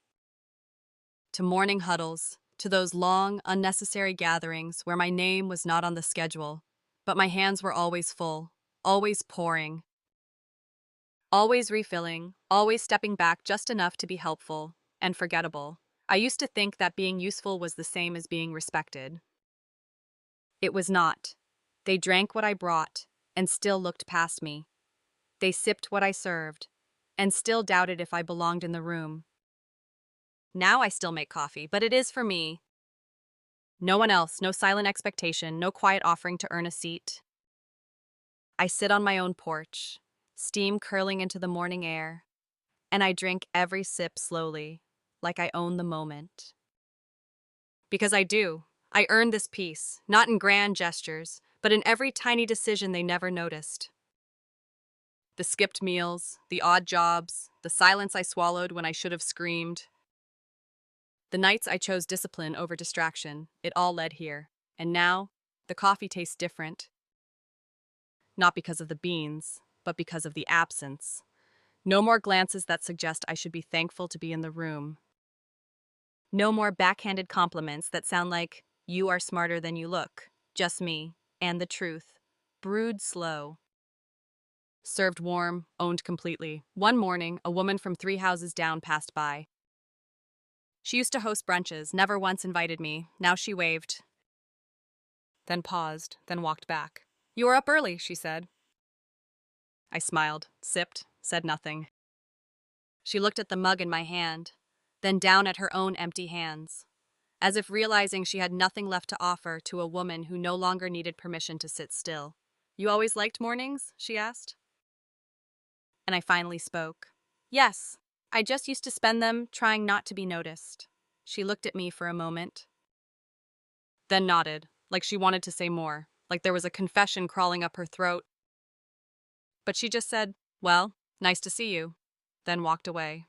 to morning huddles, to those long, unnecessary gatherings where my name was not on the schedule, but my hands were always full, always pouring, always refilling, always stepping back just enough to be helpful and forgettable. I used to think that being useful was the same as being respected. It was not. They drank what I brought and still looked past me. They sipped what I served and still doubted if I belonged in the room. Now I still make coffee, but it is for me. No one else, no silent expectation, no quiet offering to earn a seat. I sit on my own porch, steam curling into the morning air, and I drink every sip slowly, like I own the moment. Because I do. I earned this peace, not in grand gestures, but in every tiny decision they never noticed. The skipped meals, the odd jobs, the silence I swallowed when I should have screamed. The nights I chose discipline over distraction, it all led here. And now, the coffee tastes different. Not because of the beans, but because of the absence. No more glances that suggest I should be thankful to be in the room. No more backhanded compliments that sound like, you are smarter than you look. Just me, and the truth. Brewed slow. Served warm, owned completely. One morning, a woman from 3 houses down passed by. She used to host brunches, never once invited me. Now she waved, then paused, then walked back. "You are up early," she said. I smiled, sipped, said nothing. She looked at the mug in my hand, then down at her own empty hands, as if realizing she had nothing left to offer to a woman who no longer needed permission to sit still. "You always liked mornings?" she asked. And I finally spoke. "Yes, I just used to spend them trying not to be noticed." She looked at me for a moment, then nodded, like she wanted to say more, like there was a confession crawling up her throat. But she just said, "Well, nice to see you," then walked away.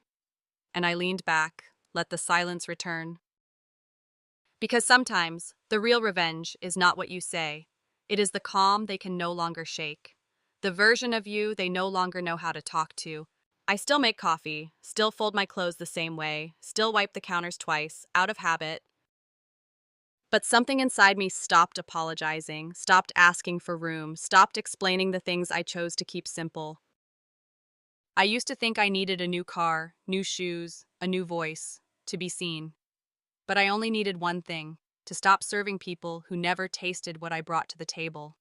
And I leaned back, let the silence return. Because sometimes, the real revenge is not what you say. It is the calm they can no longer shake. The version of you they no longer know how to talk to. I still make coffee, still fold my clothes the same way, still wipe the counters twice, out of habit. But something inside me stopped apologizing, stopped asking for room, stopped explaining the things I chose to keep simple. I used to think I needed a new car, new shoes, a new voice, to be seen. But I only needed one thing, to stop serving people who never tasted what I brought to the table.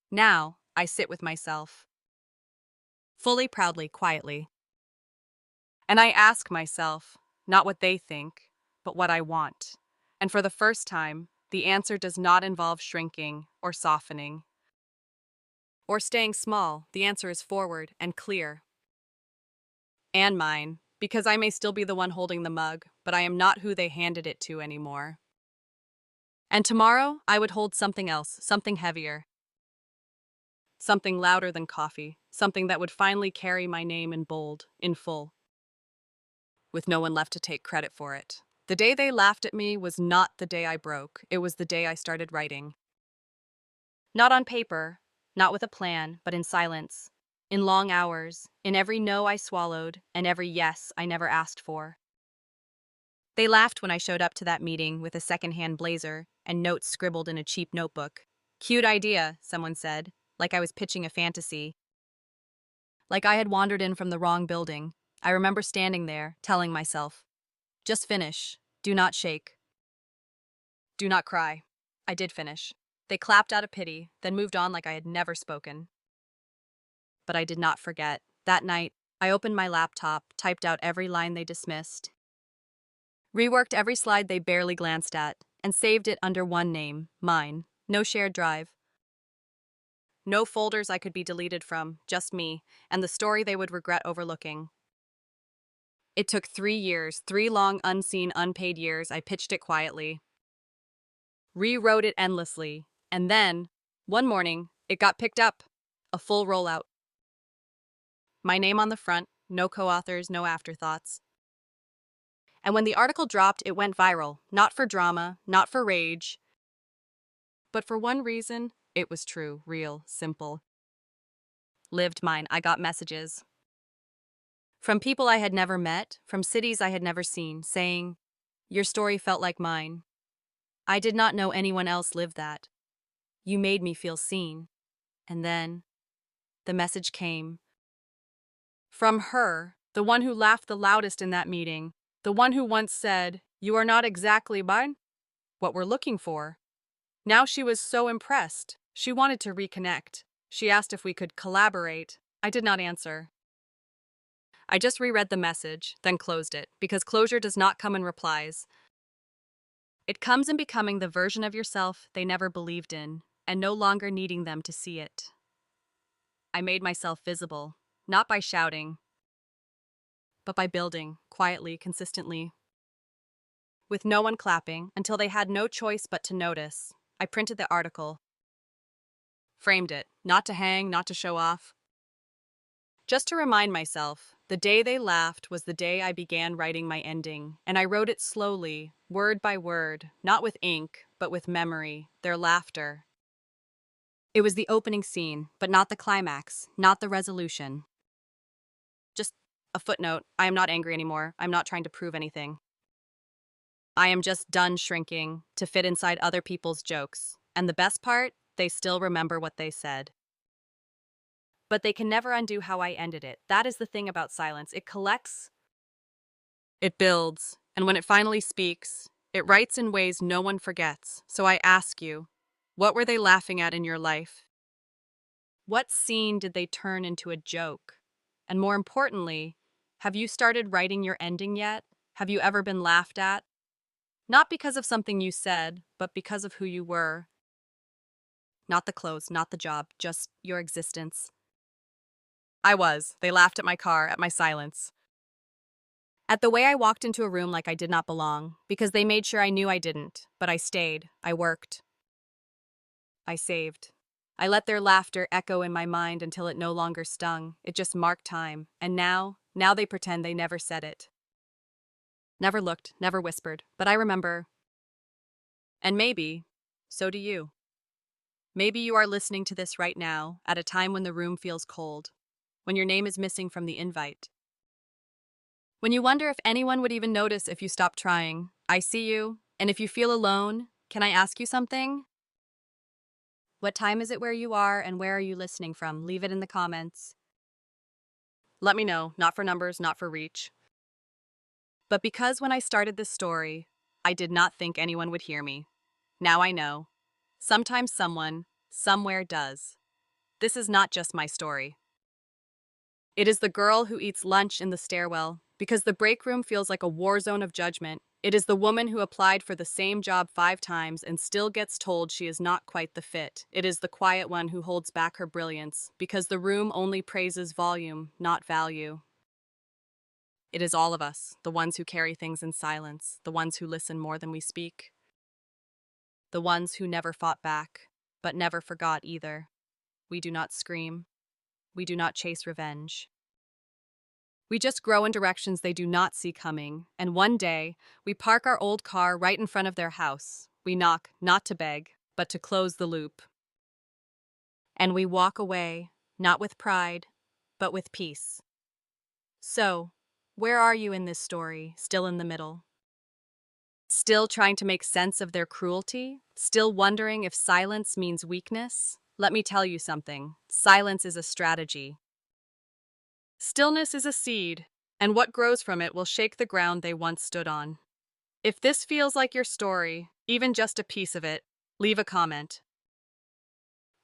Now, I sit with myself, fully, proudly, quietly. And I ask myself, not what they think, but what I want. And for the first time, the answer does not involve shrinking or softening or staying small. The answer is forward and clear. And mine, because I may still be the one holding the mug, but I am not who they handed it to anymore. And tomorrow, I would hold something else, something heavier, something louder than coffee, something that would finally carry my name in bold, in full, with no one left to take credit for it. The day they laughed at me was not the day I broke, it was the day I started writing. Not on paper, not with a plan, but in silence, in long hours, in every no I swallowed, and every yes I never asked for. They laughed when I showed up to that meeting with a secondhand blazer and notes scribbled in a cheap notebook. "Cute idea," someone said, like I was pitching a fantasy. Like I had wandered in from the wrong building. I remember standing there, telling myself, "Just finish. Do not shake. Do not cry." I did finish. They clapped out of pity, then moved on like I had never spoken. But I did not forget. That night, I opened my laptop, typed out every line they dismissed, reworked every slide they barely glanced at, and saved it under one name, mine. No shared drive. No folders I could be deleted from, just me, and the story they would regret overlooking. It took 3 years, 3 long, unseen, unpaid years. I pitched it quietly, rewrote it endlessly, and then, one morning, it got picked up. A full rollout. My name on the front, no co-authors, no afterthoughts. And when the article dropped, it went viral, not for drama, not for rage, but for one reason: it was true, real, simple. Lived mine. I got messages from people I had never met, from cities I had never seen, saying, "Your story felt like mine. I did not know anyone else lived that. You made me feel seen." And then, the message came. From her, the one who laughed the loudest in that meeting, the one who once said, "You are not exactly mine, what we're looking for." Now she was so impressed. She wanted to reconnect. She asked if we could collaborate. I did not answer. I just reread the message, then closed it, because closure does not come in replies. It comes in becoming the version of yourself they never believed in, and no longer needing them to see it. I made myself visible, not by shouting, but by building, quietly, consistently. With no one clapping, until they had no choice but to notice, I printed the article, framed it, not to hang, not to show off. Just to remind myself, the day they laughed was the day I began writing my ending, and I wrote it slowly, word by word, not with ink, but with memory, their laughter. It was the opening scene, but not the climax, not the resolution. Just a footnote. I am not angry anymore. I'm not trying to prove anything. I am just done shrinking to fit inside other people's jokes. And the best part, they still remember what they said. But they can never undo how I ended it. That is the thing about silence. It collects, it builds, and when it finally speaks, it writes in ways no one forgets. So I ask you, what were they laughing at in your life? What scene did they turn into a joke? And more importantly, have you started writing your ending yet? Have you ever been laughed at? Not because of something you said, but because of who you were. Not the clothes, not the job, just your existence. I was. They laughed at my car, at my silence. At the way I walked into a room like I did not belong, because they made sure I knew I didn't, but I stayed, I worked, I saved. I let their laughter echo in my mind until it no longer stung, it just marked time, and now they pretend they never said it. Never looked, never whispered, but I remember. And maybe, so do you. Maybe you are listening to this right now, at a time when the room feels cold, when your name is missing from the invite. When you wonder if anyone would even notice if you stop trying, I see you, and if you feel alone, can I ask you something? What time is it where you are, and where are you listening from? Leave it in the comments. Let me know, not for numbers, not for reach. But because when I started this story, I did not think anyone would hear me. Now I know. Sometimes someone, somewhere does. This is not just my story. It is the girl who eats lunch in the stairwell because the break room feels like a war zone of judgment. It is the woman who applied for the same job 5 times and still gets told she is not quite the fit. It is the quiet one who holds back her brilliance because the room only praises volume, not value. It is all of us, the ones who carry things in silence, the ones who listen more than we speak, the ones who never fought back, but never forgot either. We do not scream. We do not chase revenge. We just grow in directions they do not see coming, and one day, we park our old car right in front of their house. We knock, not to beg, but to close the loop. And we walk away, not with pride, but with peace. So, where are you in this story, still in the middle? Still trying to make sense of their cruelty? Still wondering if silence means weakness? Let me tell you something. Silence is a strategy. Stillness is a seed, and what grows from it will shake the ground they once stood on. If this feels like your story, even just a piece of it, leave a comment.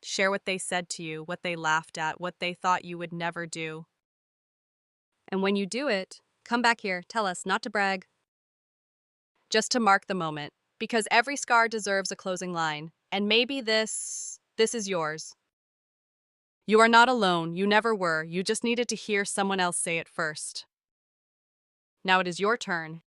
Share what they said to you, what they laughed at, what they thought you would never do. And when you do it, come back here, tell us, not to brag, just to mark the moment, because every scar deserves a closing line, and maybe this is yours. You are not alone, you never were, you just needed to hear someone else say it first. Now it is your turn.